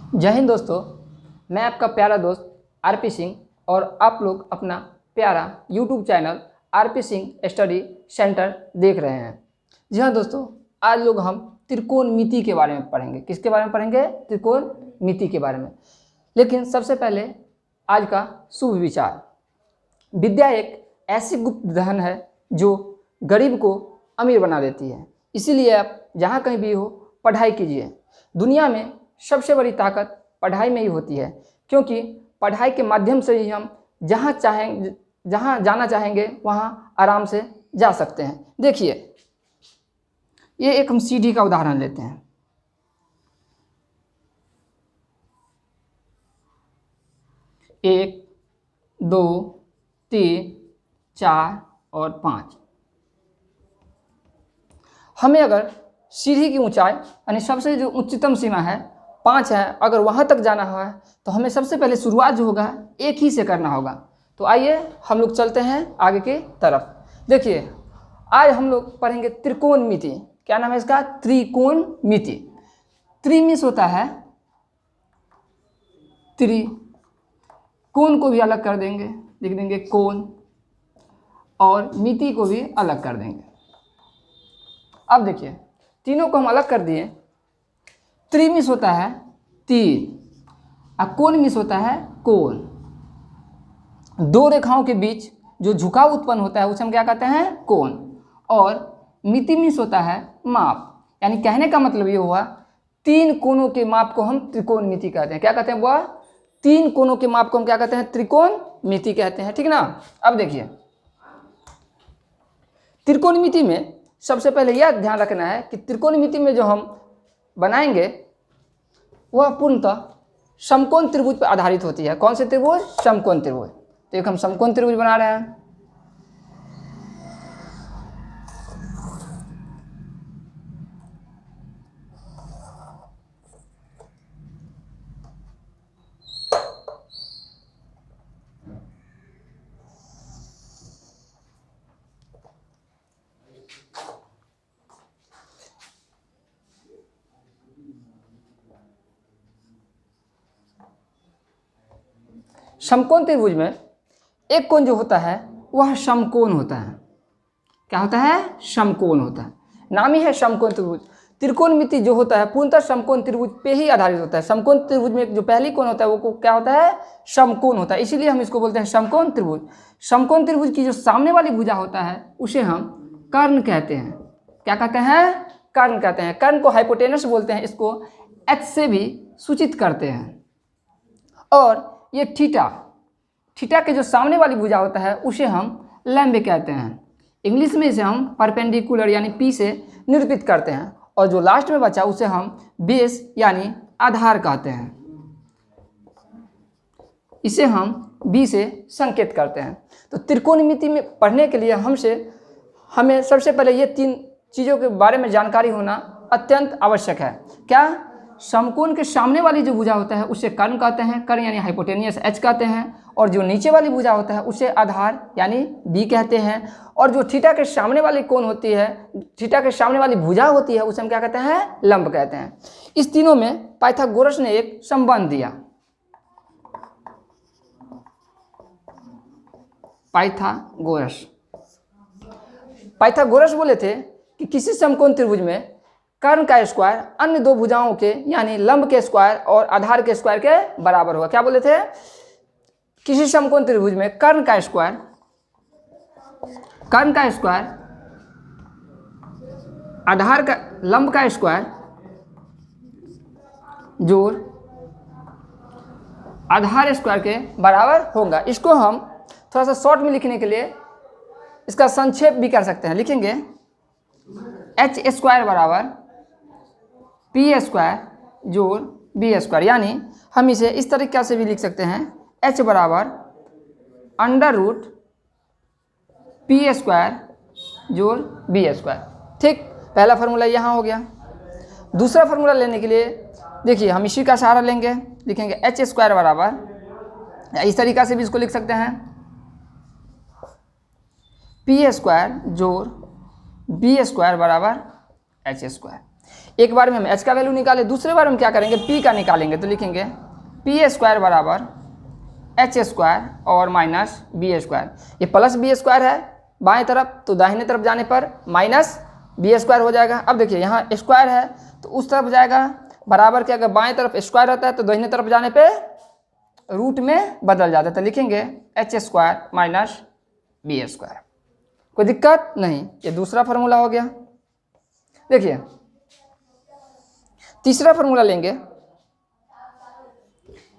जय हिंद दोस्तों, मैं आपका प्यारा दोस्त आरपी सिंह और आप लोग अपना प्यारा YouTube channel RP Singh study centre देख रहे हैं। जी हाँ दोस्तों, आज लोग हम त्रिकोणमिति के बारे में पढ़ेंगे। किसके बारे में पढ़ेंगे? त्रिकोणमिति के बारे में। लेकिन सबसे पहले आज का शुभ विचार। विद्या एक ऐसी गुप्त धन है जो गरीब को अमीर बना देती है। इसीलिए आप जहाँ कहीं भी हो पढ़ाई कीजिए। दुनिया में सबसे बड़ी ताकत पढ़ाई में ही होती है, क्योंकि पढ़ाई के माध्यम से ही हम जहाँ जाना चाहेंगे वहाँ आराम से जा सकते हैं। देखिए, ये एक हम सीढ़ी का उदाहरण लेते हैं। एक, दो, तीन, चार और 5। हमें अगर सीढ़ी की ऊंचाई यानी सबसे जो उच्चतम सीमा है 5 है, अगर वहाँ तक जाना है तो हमें सबसे पहले शुरुआत जो होगा एक ही से करना होगा। तो आइए हम लोग चलते हैं आगे की तरफ। देखिए, आज हम लोग पढ़ेंगे त्रिकोणमिति। क्या नाम है इसका? त्रिकोणमिति। त्रिमिस होता है त्रि, कोण को भी अलग कर देंगे, लिख देंगे कोण, और मिति को भी अलग कर देंगे। अब देखिए, तीनों को हम अलग कर दिए। त्रिमिस होता है तीर और कोणमिस होता है कोण। दो रेखाओं के बीच जो झुकाव उत्पन्न होता है उसे हम क्या कहते हैं? कोण। और मितिमिस होता है माप। यानी कहने का मतलब ये हुआ, तीन कोणों के माप को हम त्रिकोणमिति कहते हैं। क्या कहते हैं वह? तीन कोणों के माप को हम क्या कहते हैं? त्रिकोणमिति कहते हैं। ठीक ना? अब देखिए, त्रिकोणमिति में सबसे पहले यह ध्यान रखना है कि त्रिकोणमिति में जो हम बनाएंगे वह पूर्णतः समकोण त्रिभुज पर आधारित होती है। कौन से त्रिभुज? समकोण त्रिभुज। तो एक हम समकोण त्रिभुज बना रहे हैं। समकोण त्रिभुज में एक कोण जो होता है वह समकोण होता है। क्या होता है? समकोण होता है। नाम ही है समकोण त्रिभुज। त्रिकोणमिति जो होता है पूर्णतः समकोण त्रिभुज पे ही आधारित होता है। समकोण त्रिभुज में जो पहली कोण होता है वो क्या होता है? समकोण होता है। इसीलिए हम इसको बोलते हैं समकोण त्रिभुज। समकोण त्रिभुज की जो सामने वाली भुजा होता है उसे हम कर्ण कहते हैं। क्या कहते हैं? कर्ण कहते हैं। कर्ण को हाइपोटेनस बोलते हैं। इसको H से भी सूचित करते हैं। और ये थीटा के जो सामने वाली भुजा होता है उसे हम लंब कहते हैं। इंग्लिश में इसे हम परपेंडिकुलर यानी P से निरूपित करते हैं। और जो लास्ट में बचा उसे हम बेस यानी आधार कहते हैं। इसे हम B से संकेत करते हैं। तो त्रिकोणमिति में पढ़ने के लिए हमें सबसे पहले ये तीन चीज़ों के बारे में जानकारी होना अत्यंत आवश्यक है। क्या? समकोण के सामने वाली जो भुजा होता है उसे कर्ण कहते हैं। कर्ण यानी हाइपोटेनियस H कहते हैं। और जो नीचे वाली भुजा होता है उसे आधार यानी B कहते हैं। और जो थीटा के सामने वाली कोण होती है, थीटा के सामने वाली भुजा होती है उसे हम क्या कहते हैं? लंब कहते हैं। इस तीनों में पाइथागोरस ने एक संबंध दिया। पाइथागोरस बोले थे कि किसी समकोण त्रिभुज में कर्ण का स्क्वायर अन्य दो भुजाओं के यानी लंब के स्क्वायर और आधार के स्क्वायर के बराबर होगा। क्या बोले थे? किसी समकोण त्रिभुज में कर्ण का स्क्वायर आधार का लंब का स्क्वायर जोड़ आधार स्क्वायर के बराबर होगा। इसको हम थोड़ा सा शॉर्ट में लिखने के लिए इसका संक्षेप भी कर सकते हैं। लिखेंगे H स्क्वायर बराबर P स्क्वायर जोड़ B स्क्वायर। यानी हम इसे इस तरीके से भी लिख सकते हैं, H बराबर अंडर रूट P स्क्वायर जोड़ B स्क्वायर। ठीक, पहला फार्मूला यहाँ हो गया। दूसरा फार्मूला लेने के लिए देखिए, हम इसी का सहारा लेंगे। लिखेंगे H स्क्वायर बराबर, इस तरीक़ा से भी इसको लिख सकते हैं, P स्क्वायर जोड़ B स्क्वायर बराबर H स्क्वायर। एक बार में हम h का वैल्यू निकाले, दूसरे बार हम क्या करेंगे p का निकालेंगे। तो लिखेंगे p स्क्वायर बराबर h स्क्वायर और माइनस b स्क्वायर। ये प्लस b स्क्वायर है बाएं तरफ, तो दाहिने तरफ जाने पर माइनस b स्क्वायर हो जाएगा। अब देखिए यहाँ स्क्वायर है तो उस तरफ जाएगा, बराबर के अगर बाएं तरफ स्क्वायर रहता है तो दाहिने तरफ जाने पे रूट में बदल जाता है। तो लिखेंगे h square minus b square. कोई दिक्कत नहीं। ये दूसरा फार्मूला हो गया। देखिए तीसरा फार्मूला लेंगे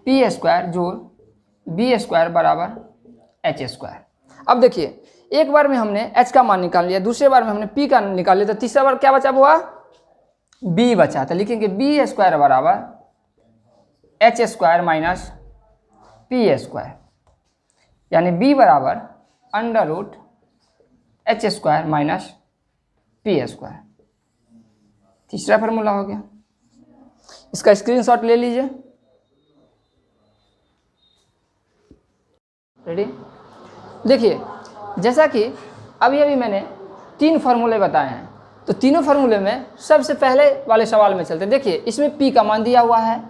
p स्क्वायर जोड़ b स्क्वायर बराबर h स्क्वायर। अब देखिए एक बार में हमने h का मान निकाल लिया, दूसरे बार में हमने p का निकाल लिया, तो तीसरा बार क्या बचा हुआ b बचा। तो लिखेंगे b स्क्वायर बराबर h square minus p square, यानी b बराबर under root h square minus p square. तीसरा फार्मूला हो गया। इसका स्क्रीनशॉट ले लीजिए। रेडी। देखिए जैसा कि अभी अभी मैंने 3 फार्मूले बताए हैं, तो तीनों फार्मूले में सबसे पहले वाले सवाल में चलते हैं। देखिए इसमें p का मान दिया हुआ है,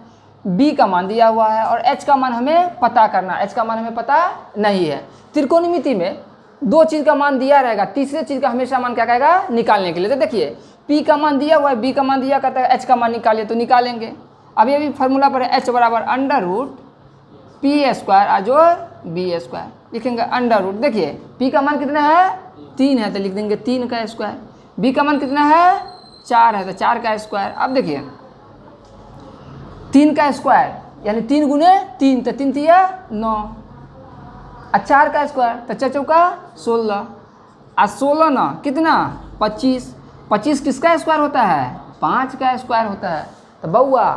b का मान दिया हुआ है और h का मान हमें पता करना है। h का मान हमें पता नहीं है। त्रिकोणमिति में 2 चीज़ का मान दिया रहेगा, तीसरे चीज़ का हमेशा मान क्या कहेगा निकालने के लिए। तो देखिए p का मान दिया हुआ है, b का मान दिया कहता है h का मान निकालिए, तो निकालेंगे। अभी अभी फार्मूला पर है h बराबर अंडर रूट p स्क्वायर जोड़ b स्क्वायर। लिखेंगे अंडर रूट। देखिए p का मान कितना है 3 है, तो लिख देंगे 3 का स्क्वायर। b का मान कितना है 4 है, तो 4 का स्क्वायर। अब देखिए 3 का स्क्वायर यानी 3 गुने 3, तो 3 तिया 9, और 4 का स्क्वायर तो 4 चौका 16, और 16 ना कितना 25। 25 किसका स्क्वायर होता है 5 का स्क्वायर होता है। तो बउआ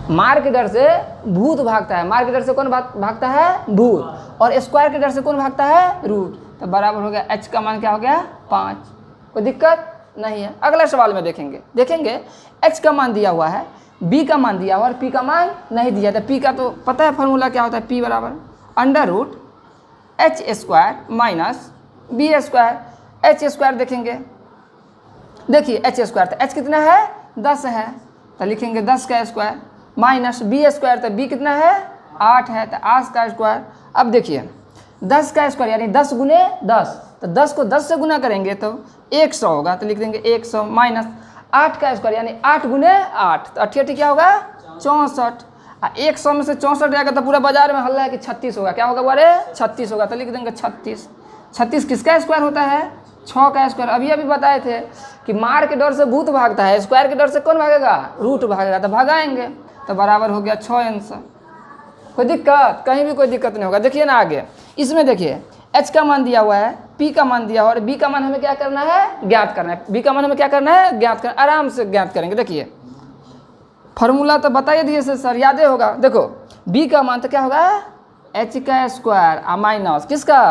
मार के डर से भूत भागता है, मार के डर से कौन भागता है भूत, और स्क्वायर के डर से कौन भागता है रूट। तो बराबर हो गया h का मान क्या हो गया 5। कोई दिक्कत नहीं है। अगला सवाल में देखेंगे h का मान दिया हुआ है, b का मान दिया हुआ और p का मान नहीं दिया। तो p का तो पता है फार्मूला क्या होता है, p बराबर under root h square minus b square. h square देखेंगे, देखिए h स्क्वायर तो h कितना है 10 है, तो लिखेंगे 10 का स्क्वायर माइनस b स्क्वायर, तो b कितना है 8 है, तो 8 का स्क्वायर। अब देखिए 10 का स्क्वायर यानी 10 गुने 10, तो 10 को 10 से गुना करेंगे तो 100 होगा, तो लिख देंगे 100 माइनस 8 का स्क्वायर यानी 8 गुने 8, तो 88 क्या होगा 64। 100 में से 64 जाएगा तो पूरा बाजार में हल्ला है कि 36 होगा। क्या होगा बोले 36 होगा, तो लिख देंगे 36। 36 किसका स्क्वायर होता है 6 का स्क्वायर। अभी बताए थे कि मार के डर से भूत भागता है, स्क्वायर के डर से कौन भागेगा रूट भागेगा, तो भगाएंगे। तो बराबर हो गया 6 आंसर। कोई दिक्कत कहीं भी कोई दिक्कत नहीं होगा। देखिए ना आगे इसमें देखिए h का मान दिया हुआ है, p का मान दिया हुआ है और b का मान हमें क्या करना है ज्ञात करना है। b का मान हमें क्या करना है ज्ञात करना, आराम से ज्ञात करेंगे। देखिए फार्मूला तो बताइए दिए सर, याद होगा। देखो b का मान तो क्या होगा h का स्क्वायर माइनस किसका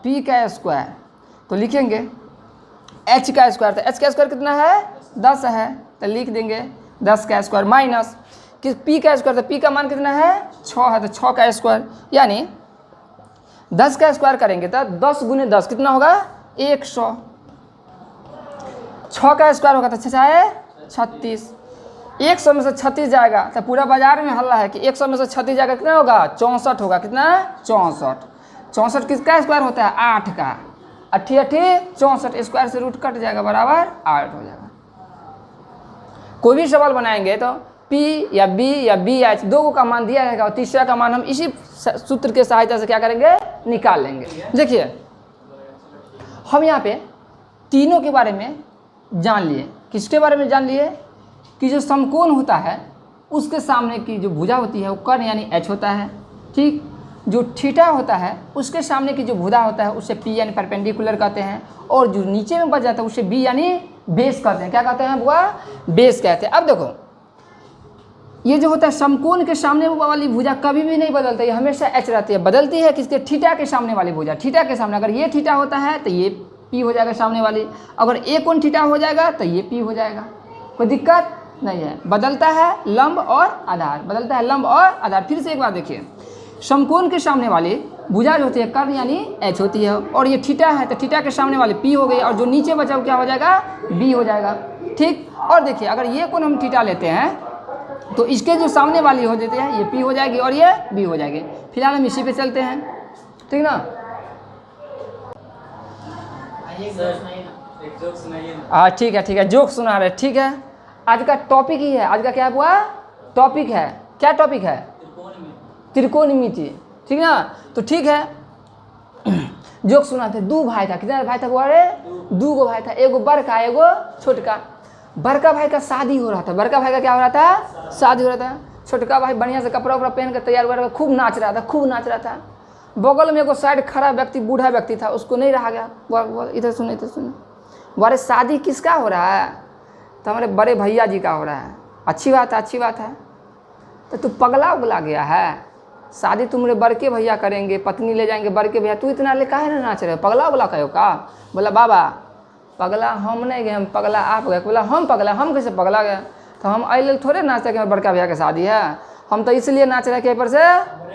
p का स्क्वायर, तो लिखेंगे h का स्क्वायर, तो h का स्क्वायर कितना है 10 है, तो लिख देंगे 10 का स्क्वायर माइनस कि p का स्क्वायर, तो p का मान कितना है 6 है, तो 6 का स्क्वायर यानी 10 का स्क्वायर करेंगे तो 10 गुने 10 कितना होगा 100। 6 का स्क्वायर होगा तो 6 है 36। 100 में से 36 जाएगा तो पूरा बाजार में हल्ला है कि 100 में से 36 जाएगा कितना होगा 64 होगा। कितना 64। 64 किसका स्क्वायर होता है 8 का, 88 64 स्क्वायर से रूट कट जाएगा बराबर 8 हो जाएगा। कोई भी सवाल बनाएंगे तो p या b या bh दो का मान दिया रहेगा और तीसरा का मान हम इसी सूत्र के सहायता से क्या करेंगे निकाल लेंगे। देखिए हम यहाँ पे तीनों के बारे में जान लिए। किसके बारे में जान लिए कि जो समकोण होता है उसके सामने की जो भुजा होती है वो कर्ण यानी h होता है, ठीक। जो थीटा होता है उसके सामने की जो भुजा होता है उसे p यानी परपेंडिकुलर कहते हैं, और जो नीचे में बच जाता है उसे b यानी बेस कहते हैं। क्या कहते हैं बुआ बेस कहते हैं। अब देखो ये जो होता है समकोण के सामने वाली भुजा कभी भी नहीं बदलता, ये हमेशा h रहती है। बदलती है किसके थीटा के सामने वाली भुजा। थीटा के सामने अगर ये थीटा होता है तो ये p हो जाएगा सामने वाली, अगर एक कोण थीटा हो जाएगा तो ये p हो जाएगा। कोई दिक्कत नहीं है। बदलता है लंब और आधार, बदलता है लंब और आधार। फिर से एक बार देखिए समकोण के सामने वाली भुजा जो होती है कर्ण यानी h होती है, और ये थीटा है तो थीटा के सामने वाली p हो गई, और जो नीचे बचा क्या हो जाएगा b हो जाएगा। ठीक। और देखिए अगर ये कोण हम थीटा लेते हैं तो इसके जो सामने वाली हो जाते हैं ये पी हो जाएगी और ये बी हो जाएगी। फिलहाल हम इसी पे चलते हैं, ठीक ना। हाँ ठीक है, जोक सुना रहे, ठीक है। आज का टॉपिक ही है, आज का क्या हुआ टॉपिक है, क्या टॉपिक है, त्रिकोणमिति, ठीक ना। तो ठीक है, जोक सुना थे। दो भाई था, कितना भाई था, बोले 2 गो भाई था, एगो बड़का एगो छोटका। बड़का भाई का शादी हो रहा था, बड़का भाई का क्या हो रहा था, शादी हो रहा था। छोटका भाई बढ़िया से कपड़ा उपड़ा पहन कर तैयार हुआ रहा, खूब नाच रहा था। बगल में एगो साइड खड़ा व्यक्ति, बूढ़ा व्यक्ति था, उसको नहीं रहा गया। इधर सुने, बोले शादी किसका हो रहा है, तो हमारे बड़े भैया जी का हो रहा है। अच्छी बात है। तो तू पगला उगला गया है, शादी तुम्हारे बड़के भैया करेंगे, पत्नी ले जाएंगे बड़के भैया, तू इतना ले काहे ना नाच रहे हो, पगला उगला कहो का। बोला बाबा पगला हम नहीं गए, हम पगला आप गए। बोला हम पगला, हम कैसे पगला गए, तो हम अल थोड़े नाचते कि बड़का भैया की शादी है, हम तो इसलिए नाच रहे कि पर से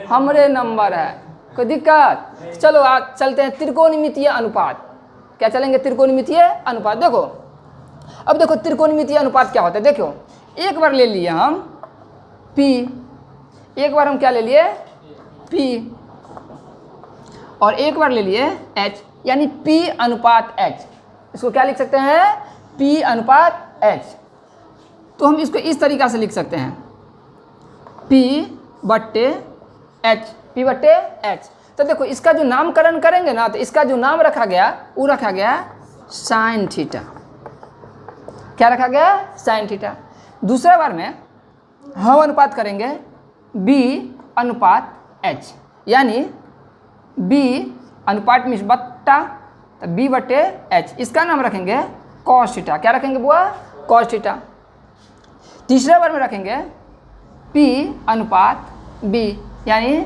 हमरे नंबर है, कोई दिक्कत। चलो आज चलते हैं त्रिकोणमितीय अनुपात। क्या चलेंगे, त्रिकोणमितीय अनुपात। देखो अब देखो त्रिकोणमितीय अनुपात क्या होता है। देखो एक बार ले लिए हम P, एक बार हम क्या ले लिए P, और एक बार ले लिए H, यानी P अनुपात H। इसको क्या लिख सकते हैं, P अनुपात H। तो हम इसको इस तरीक़ा से लिख सकते हैं P बट्टे H। तो देखो इसका जो नामकरण करेंगे ना, तो इसका जो नाम रखा गया वो रखा गया साइन थीटा। क्या रखा गया, साइन थीटा। दूसरा बार में हम अनुपात करेंगे B अनुपात H, यानी B अनुपात में बट्टा, तो B बट्टे H, इसका नाम रखेंगे कॉस थीटा। क्या रखेंगे बुआ, कॉस थीटा। तीसरे बार में रखेंगे P अनुपात B, यानी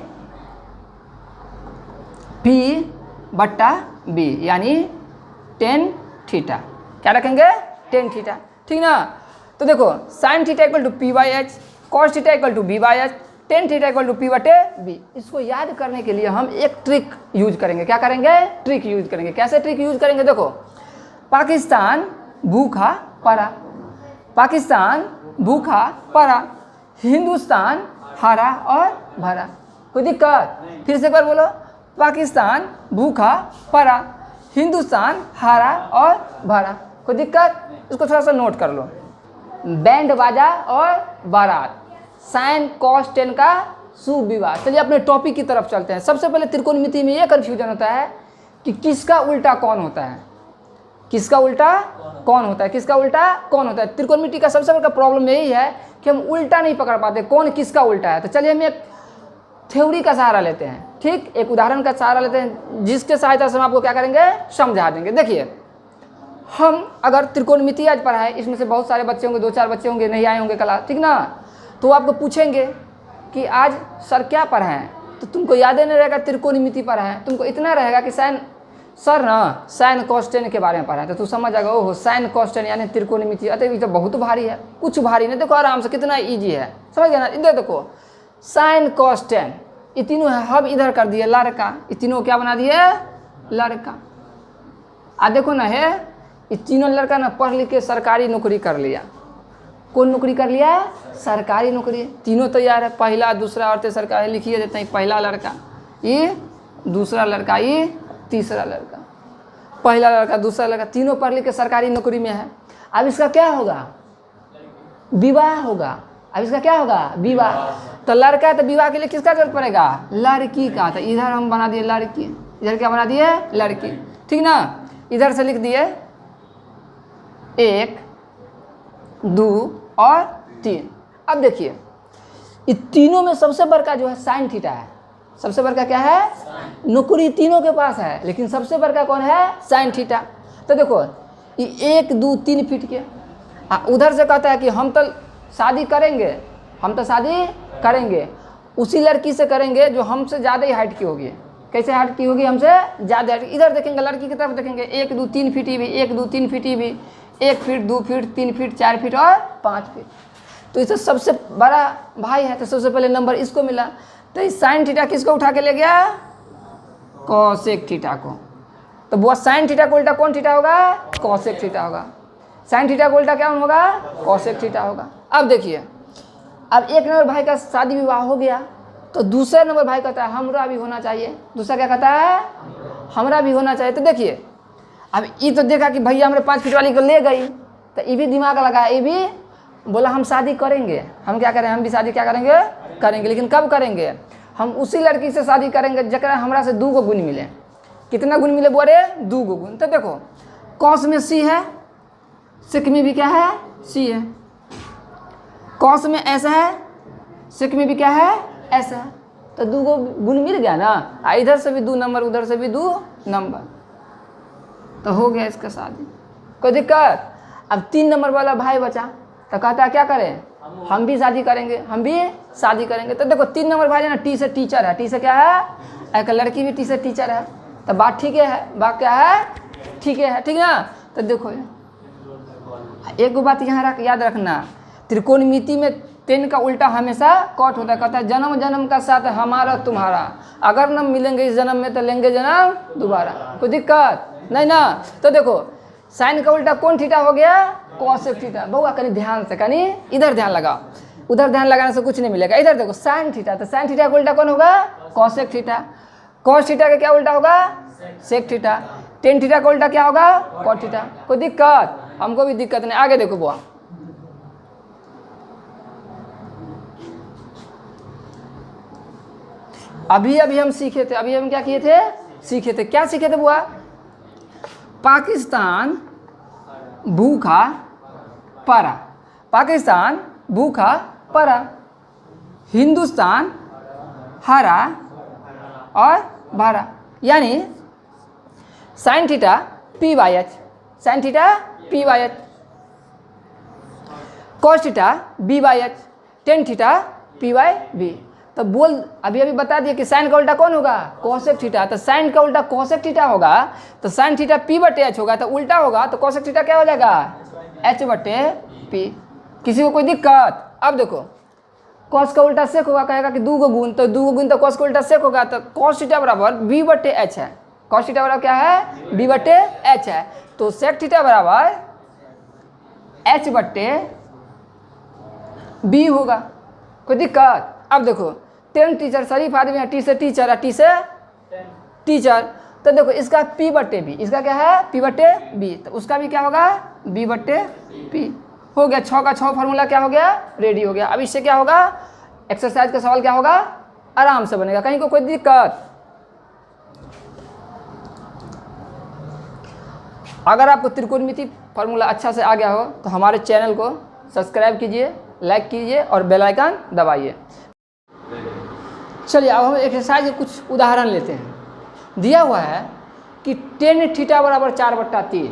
P बट्टा B, यानी टेन थीटा। क्या रखेंगे, टेन थीटा, ठीक ना। तो देखो sine theta equal to P by H, cos theta equal to B by H, tan theta equal to P बटे B। इसको याद करने के लिए हम एक ट्रिक यूज करेंगे। क्या करेंगे, ट्रिक यूज करेंगे। कैसे ट्रिक यूज करेंगे, देखो पाकिस्तान भूखा पड़ा, पाकिस्तान भूखा पड़ा, हिंदुस्तान हरा और भरा। कोई दिक्कत, फिर से एक बार बोलो, पाकिस्तान भूखा पड़ा, हिंदुस्तान हरा और भरा। कोई दिक्कत, इसको थोड़ा सा नोट कर लो। बैंड बाजा और बारात, साइन कॉस टेन का शुभ विवाह। चलिए अपने टॉपिक की तरफ चलते हैं। सबसे पहले त्रिकोणमिति में ये कन्फ्यूजन होता है कि किसका उल्टा कौन होता है, किसका उल्टा कौन होता है, किसका उल्टा कौन होता है। त्रिकोणमिति का सबसे बड़ा प्रॉब्लम यही है कि हम उल्टा नहीं पकड़ पाते, कौन किसका उल्टा है। तो चलिए हम एक थ्योरी का सहारा लेते हैं, ठीक, एक उदाहरण का सहारा लेते हैं, जिसके सहायता से हम आपको क्या करेंगे, समझा देंगे। देखिए हम अगर त्रिकोणमिति आज पढ़ाए, इसमें से बहुत सारे बच्चे होंगे, 2-4 बच्चे होंगे नहीं आए होंगे क्लास, ठीक ना। तो आपको पूछेंगे कि आज सर क्या पढ़ाएं, तो तुमको याद नहीं रहेगा त्रिकोणमिति पढ़ाएं, तुमको इतना रहेगा कि सर ना साइन कॉस टेन के बारे में पढ़ाएं, तो तू समझ जाएगा ओहो साइन कॉस टेन यानी त्रिकोणमिति। अतः ये तो बहुत भारी है, कुछ भारी नहीं, देखो आराम से कितना ईजी है, समझ गया ना। इधर देखो साइन कॉस टेन, ये तीनों है, हम इधर कर दिए लड़का, ये तीनों क्या बना दिए, लड़का। देखो ना है, ये तीनों लड़का ना पढ़ लिख के सरकारी नौकरी कर लिया। कौन नौकरी कर लिया, सरकारी नौकरी। तीनों तैयार है, पहला दूसरा और तीसरा है, लिखिए देते हैं। पहला लड़का, ये दूसरा लड़का, ये तीसरा लड़का, पहला लड़का दूसरा लड़का, तीनों पढ़ लिख के सरकारी नौकरी में है। अब इसका क्या होगा, विवाह होगा। अब इसका क्या होगा, विवाह। तो लड़का तो विवाह के लिए किसका जरूरत पड़ेगा, लड़की का। तो इधर हम बना दिए लड़की, इधर क्या बना दिए, लड़की, ठीक ना। इधर से लिख दिए 1, 2 और 3। अब देखिए ये तीनों में सबसे बड़का जो है साइन थीटा है। सबसे बड़का क्या है, नौकरी तीनों के पास है, लेकिन सबसे बड़का कौन है, साइन थीटा। तो देखो ये 1, 2, 3 फीट के, उधर से कहता है कि हम तो शादी करेंगे, हम तो शादी करेंगे, उसी लड़की से करेंगे जो हमसे ज़्यादा ही हाइट की होगी। कैसे हाइट की होगी, हमसे ज़्यादा हाइट। इधर देखेंगे लड़की की तरफ देखेंगे, 1, 2, 3 फीट भी, 1, 2, 3 फीट भी, 1 फीट, 2 फीट, 3 फीट, 4 फीट और 5 फीट। तो इसे सबसे बड़ा भाई है, तो सबसे पहले नंबर इसको मिला। तो इस साइन थीटा किसको उठा के ले गया, कोसेक थीटा को। तो वो साइन थीटा को उल्टा कौन थीटा होगा, कोसेक थीटा होगा। साइन थीटा का उल्टा क्या होगा, कॉसेक थीटा होगा। अब देखिए, अब एक नंबर भाई का शादी विवाह हो गया, तो दूसरा नंबर भाई कहता है हमरा भी होना चाहिए। दूसरा क्या कहता है, हमरा भी होना चाहिए। तो देखिए, अब ये तो देखा कि भैया हमने 5 फीट वाली को ले गई, तो ये भी दिमाग लगाया, ये भी बोला हम शादी करेंगे। हम क्या करें, हम भी शादी क्या करेंगे, करेंगे। लेकिन कब करेंगे, हम उसी लड़की से शादी करेंगे जरा हमरा से 2 गुण मिले। कितना गुण मिले बोले, 2 गुण। तो देखो कॉस में सी है, सिक में भी क्या है, सी है। कॉस में ऐसा है, सिक में भी क्या है, ऐसा है। तो 2 गुण मिल गया ना, इधर से भी 2 नंबर, उधर से भी 2 नंबर, तो हो गया इसका शादी, कोई दिक्कत। अब 3 नंबर वाला भाई बचा, तो कहता है क्या करें, हम भी शादी करेंगे, हम भी शादी करेंगे। तो देखो 3 नंबर भाई है ना, टी से टीचर है, टी से क्या है, एक लड़की भी टी से टीचर है, तो बात ठीक है, बात क्या है, ठीक है, ठीक ना। तो देखो एक बात यहाँ याद रखना, त्रिकोणमिति में 10 का उल्टा हमेशा कॉट होता है। कहता है जन्म जन्म का साथ हमारा तुम्हारा, अगर न मिलेंगे इस जन्म में तो लेंगे जन्म दोबारा, कोई दिक्कत नहीं ना। तो देखो साइन का उल्टा कौन थीटा हो गया, कॉसेक थीटा। बउआ कहीं ध्यान से, कहीं इधर ध्यान लगाओ, उधर ध्यान लगाने से कुछ नहीं मिलेगा। इधर देखो साइन थीटा, तो साइन थीटा का उल्टा कौन होगा, कॉसेक थीटा। कॉस थीटा का क्या उल्टा होगा, सेक थीटा। टेन थीटा का उल्टा क्या होगा, कॉट थीटा। कोई दिक्कत, हमको भी दिक्कत नहीं। आगे देखो बुआ, अभी हम सीखे थे, अभी हम क्या किए थे, सीखे थे। क्या सीखे थे बुआ, पाकिस्तान भूखा पड़ा, पाकिस्तान भूखा पड़ा, हिंदुस्तान हरा और भरा। यानी sine theta P by H, sine theta P by H, cos theta B by H, tan theta P by B. तो बोल अभी बता दिए कि साइन का उल्टा कौन होगा, कॉसेक थीटा। तो साइन का उल्टा कॉसेक थीटा होगा, तो साइन थीटा पी बटे एच होगा, तो उल्टा होगा तो कॉसेक थीटा क्या हो जाएगा, एच बटे पी। किसी को कोई दिक्कत। अब देखो कॉस का उल्टा सेक होगा, कहेगा कि 2 गुण, तो 2 गुण तो कॉस का उल्टा सेक होगा, तो कॉस थीटा बराबर बी बटे एच है। कॉस थीटा बराबर क्या है, बी बटे एच है। तो सेक थीटा बराबर एच बटे बी होगा, कोई दिक्कत। अब देखो 10 टीचर शरीफ आदमी है, टी से टीचर है, टी से टीचर। तो देखो इसका पी बटे बी, इसका क्या है, पी बटे बी, तो उसका भी क्या होगा, बी बटे पी। हो गया 6 का 6 फार्मूला क्या हो गया, रेडी हो गया। अब इससे क्या होगा, एक्सरसाइज का सवाल क्या होगा, आराम से बनेगा, कहीं को कोई दिक्कत। अगर आपको त्रिकोणमिति फार्मूला अच्छा से आ गया हो तो हमारे चैनल को सब्सक्राइब कीजिए, लाइक कीजिए और बेल आइकन दबाइए। चलिए अब हम एक्सरसाइज के कुछ उदाहरण लेते हैं। दिया हुआ है कि टेन थीटा बराबर 4/3,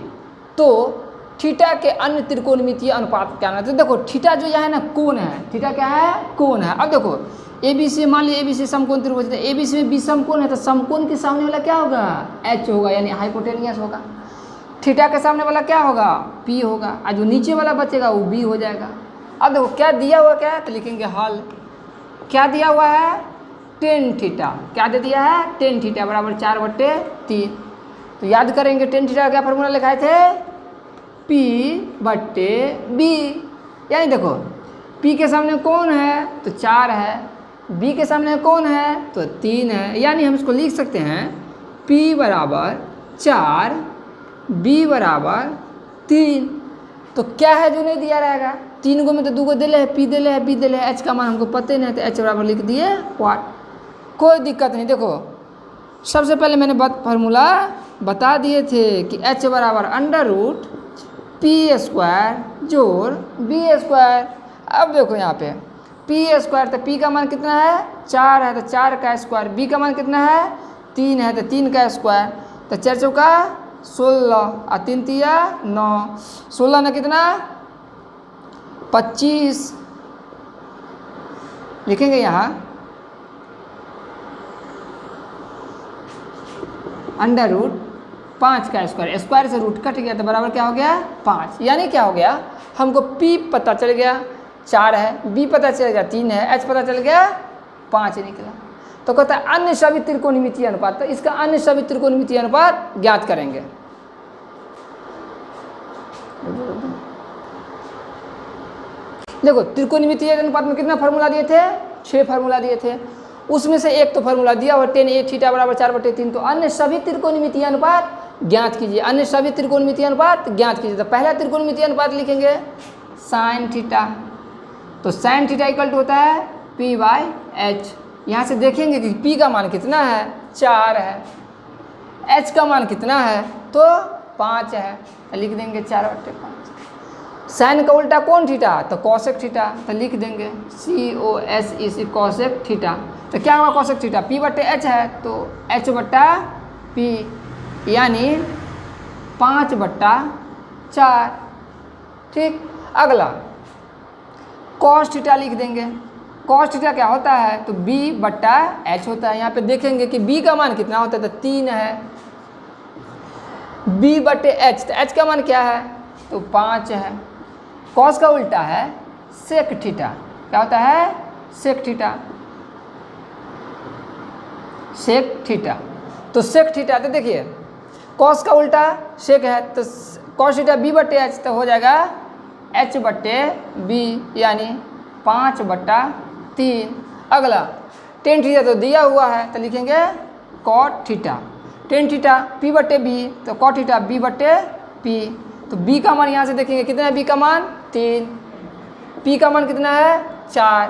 तो थीटा के अन्य त्रिकोणमितीय अनुपात क्या है। तो देखो थीटा जो है ना कोण है, थीटा क्या है, कोण है। अब देखो ए बी सी, मान लीजिए ए बी सी समकोण त्रिभुज है, ए बी सी में बी समकोण है, तो समकोण के सामने वाला क्या होगा, एच होगा, यानी हाइपोटेनियस होगा। थीटा के सामने वाला क्या होगा, पी होगा, और जो नीचे वाला बचेगा वो बी हो जाएगा। अब देखो क्या दिया हुआ, क्या है, तो लिखेंगे हल। क्या दिया हुआ है, टेन थीटा, क्या दे दिया है, टेन थीटा बराबर 4/3। तो याद करेंगे टेन थीटा का क्या फॉर्मूला लिखाए थे, पी बटे बी। यानी देखो पी के सामने कौन है, तो 4 है, बी के सामने कौन है, तो 3 है। यानी हम इसको लिख सकते हैं पी बराबर 4, बी बराबर 3। तो क्या है जो नहीं दिया रहेगा, 3 गो में तो 2 गो दिले है, पी दिले है, बी दिले है, एच का मान हमको पता नहीं है, तो एच बराबर लिख दिए वाट। कोई दिक्कत नहीं। देखो सबसे पहले मैंने फार्मूला बता दिए थे कि एच बराबर √p² जोड़ b²। अब देखो यहाँ पे p², तो p का मान कितना है, 4 है, तो 4 का स्क्वायर, b का मान कितना है, 3 है, तो 3 का स्क्वायर, तो 4 चौका 16 और 3 तिया 9, 16 ना कितना 25 लिखेंगे यहाँ, √5 का स्क्वायर, स्क्वायर से रूट कट गया तो बराबर क्या हो गया 5। यानी क्या हो गया, हमको P पता चल गया 4 है, B पता चल गया 3 है, H पता चल गया 5 निकला। तो कहता है अन्य सभी त्रिकोणमितीय अनुपात, तो इसका अन्य सभी त्रिकोणमितीय अनुपात ज्ञात करेंगे। देखो त्रिकोणमितीय अनुपात में कितना फार्मूला दिए थे, 6 फार्मूला दिए थे, उसमें से एक तो फार्मूला दिया और tan a थीटा बराबर 4/3। तो अन्य सभी त्रिकोणमितीय अनुपात ज्ञात कीजिए, अन्य सभी त्रिकोणमितीय अनुपात ज्ञात कीजिए। तो पहला त्रिकोणमितीय अनुपात लिखेंगे साइन थीटा, तो साइन थीटा इक्वल टू होता है p/h। यहाँ से देखेंगे कि p का मान कितना है, 4 है, h का मान कितना है तो 5 है, तो लिख देंगे 4/5। साइन का उल्टा कौन थीटा, तो कॉसेक थीटा, तो लिख देंगे COS कॉसेक थीटा। तो क्या होगा कॉसेक थीटा, p/h है तो h/p यानी 5/4। ठीक, अगला कॉस थीटा लिख देंगे। कॉस थीटा क्या होता है, तो b/h होता है। यहाँ पे देखेंगे कि b का मान कितना होता है, तो 3 है, b/h, तो h का मान क्या है, तो 5 है। कॉस का उल्टा है सेक थीटा, क्या होता है, सेक थीटा, सेक थीटा। तो सेक थीटा, तो देखिए कॉस का उल्टा सेक है, तो कॉस थीटा b/h, तो हो जाएगा h/b यानी 5/3। अगला टेन थीटा तो दिया हुआ है, तो लिखेंगे cot theta, tan theta p/b, तो कॉट थीटा b/p। तो b का मान यहाँ से देखेंगे कितना है, b का मान 3, p का मान कितना है 4,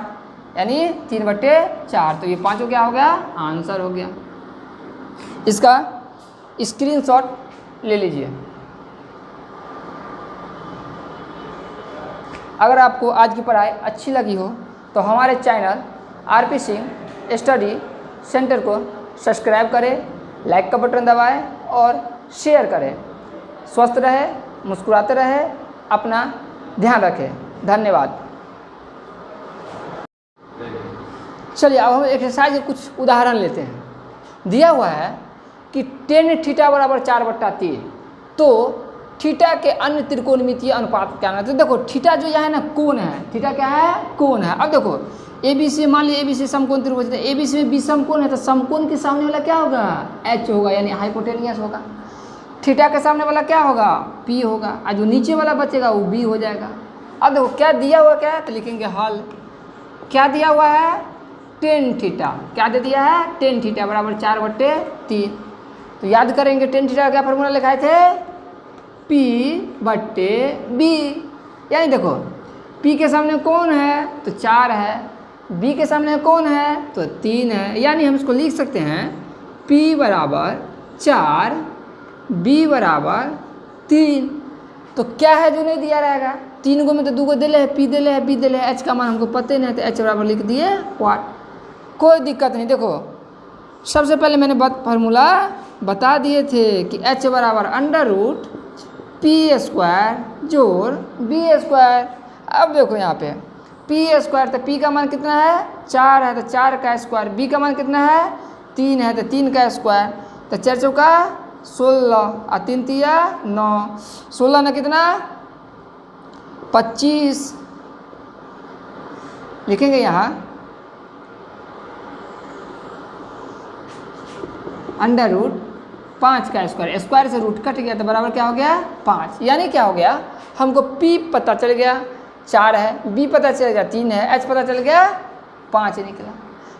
यानी 3/4। तो ये पाँचों क्या हो गया, आंसर हो गया। इसका स्क्रीनशॉट ले लीजिए। अगर आपको आज की पढ़ाई अच्छी लगी हो तो हमारे channel RP Singh study centre को सब्सक्राइब करें, लाइक का बटन दबाएं और शेयर करें। स्वस्थ रहे, मुस्कुराते रहे, अपना ध्यान रखें। धन्यवाद। चलिए अब हम एक्सरसाइज के कुछ उदाहरण लेते हैं। दिया हुआ है कि tan थीटा बराबर 4/3, तो थीटा के अन्य त्रिकोणमितीय अनुपात क्या है। तो देखो थीटा जो यहाँ है ना कोण है, थीटा क्या है, कोण है। अब देखो ABC, मान लीजिए ABC समकोण त्रिभुज है, ABC में B समकोण है, तो समकोण के सामने वाला क्या होगा, H होगा, यानी हाइपोटेनियस होगा। थीटा के सामने वाला क्या होगा, P होगा, और जो नीचे वाला बचेगा वो B हो जाएगा। अब देखो क्या दिया हुआ क्या है, तो लिखेंगे हल। क्या दिया हुआ है, tan थीटा, क्या दे दिया है, tan थीटा बराबर 4/3। तो याद करेंगे tan थीटा का क्या फॉर्मूला लिखाए थे, p/b, यानी देखो p के सामने कौन है, तो 4 है, b के सामने कौन है, तो 3 है, यानी हम इसको लिख सकते हैं p बराबर 4, b बराबर 3। तो क्या है जो नहीं दिया रहेगा, 3 गो में तो 2 गो दिले है, p दिले है, b दिले है, h का मान हमको पते नहीं है, तो h बराबर लिख दिए वाट। कोई दिक्कत नहीं। देखो सबसे पहले मैंने फार्मूला बता दिए थे कि h बराबर √p² जोड़ b²। अब देखो यहाँ पे p², तो p का मान कितना है, 4 है, तो 4 का स्क्वायर, b का मान कितना है, 3 है, तो 3 का स्क्वायर, तो 4 चौका 16 और 3 तिया 9, 16 ना कितना 25। लिखेंगे यहाँ √5 का स्क्वायर, स्क्वायर से रूट कट गया तो बराबर क्या हो गया 5। यानी क्या हो गया, हमको p पता चल गया 4 है, b पता चल गया 3 है, h पता चल गया 5 निकला।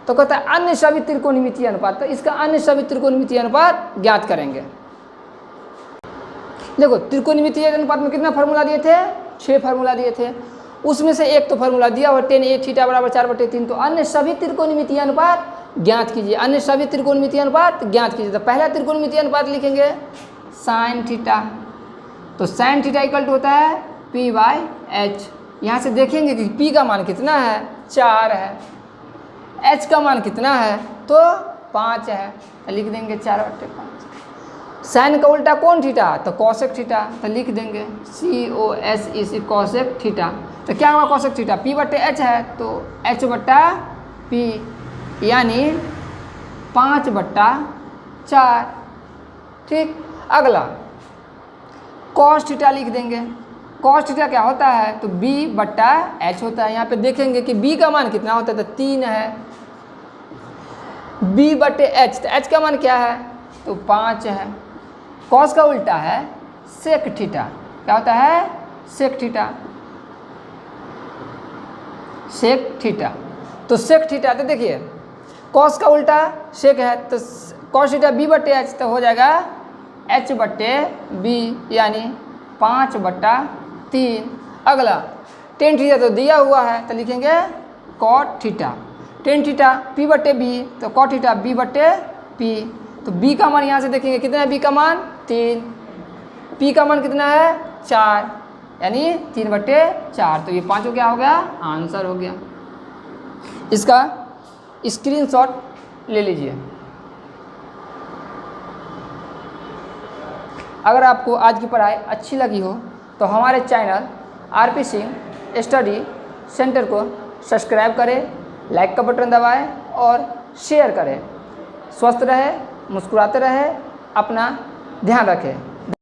तो कहता है अन्य सभी त्रिकोणमितीय अनुपात, तो इसका अन्य सभी त्रिकोणमितीय अनुपात ज्ञात करेंगे। देखो त्रिकोणमितीय अनुपात में कितना फार्मूला दिए थे, 6 फार्मूला दिए थे, उसमें से एक तो फार्मूला दिया और tan a थीटा बराबर 4/3। तो अन्य सभी त्रिकोणमितीय अनुपात ज्ञात कीजिए, अन्य सभी त्रिकोणमितीय अनुपात ज्ञात कीजिए। तो पहला त्रिकोणमितीय अनुपात लिखेंगे साइन थीटा, तो साइन थीटा इक्वल टू होता है p/h। यहाँ से देखेंगे कि p का मान कितना है, 4 है, h का मान कितना है, तो 5 है, लिख देंगे 4/5। साइन का उल्टा कौन थीटा, तो कॉसेक थीटा, तो लिख देंगे COS कॉसेक थीटा। तो क्या होगा कॉसेक थीटा, p/h है, तो h/p यानी 5/4। ठीक, अगला कॉस थीटा लिख देंगे। कॉस थीटा क्या होता है, तो b/h होता है। यहाँ पे देखेंगे कि b का मान कितना होता है, तो 3 है, b/h, तो h का मान क्या है, तो 5 है। कॉस का उल्टा है सेक थीटा, क्या होता है, सेक थीटा, सेक थीटा। तो सेक थीटा, तो देखिए कॉस का उल्टा सेक है, तो कॉस थीटा बी बटे एच, तो हो जाएगा एच बटे बी, यानी 5/3। अगला टेन थीटा तो दिया हुआ है, तो लिखेंगे cot theta. Tan theta P बटे बी, तो कॉट थीटा बी बटे पी। तो बी का मान यहाँ से देखेंगे कितना है, बी का मान 3, पी का मान कितना है 4, यानी 3/4। तो ये 5 क्या हो गया, आंसर हो गया। इसका स्क्रीनशॉट ले लीजिए। अगर आपको आज की पढ़ाई अच्छी लगी हो तो हमारे channel RP Singh study centre को सब्सक्राइब करें, लाइक का बटन दबाएं और शेयर करें। स्वस्थ रहे, मुस्कुराते रहे, अपना ध्यान रखें।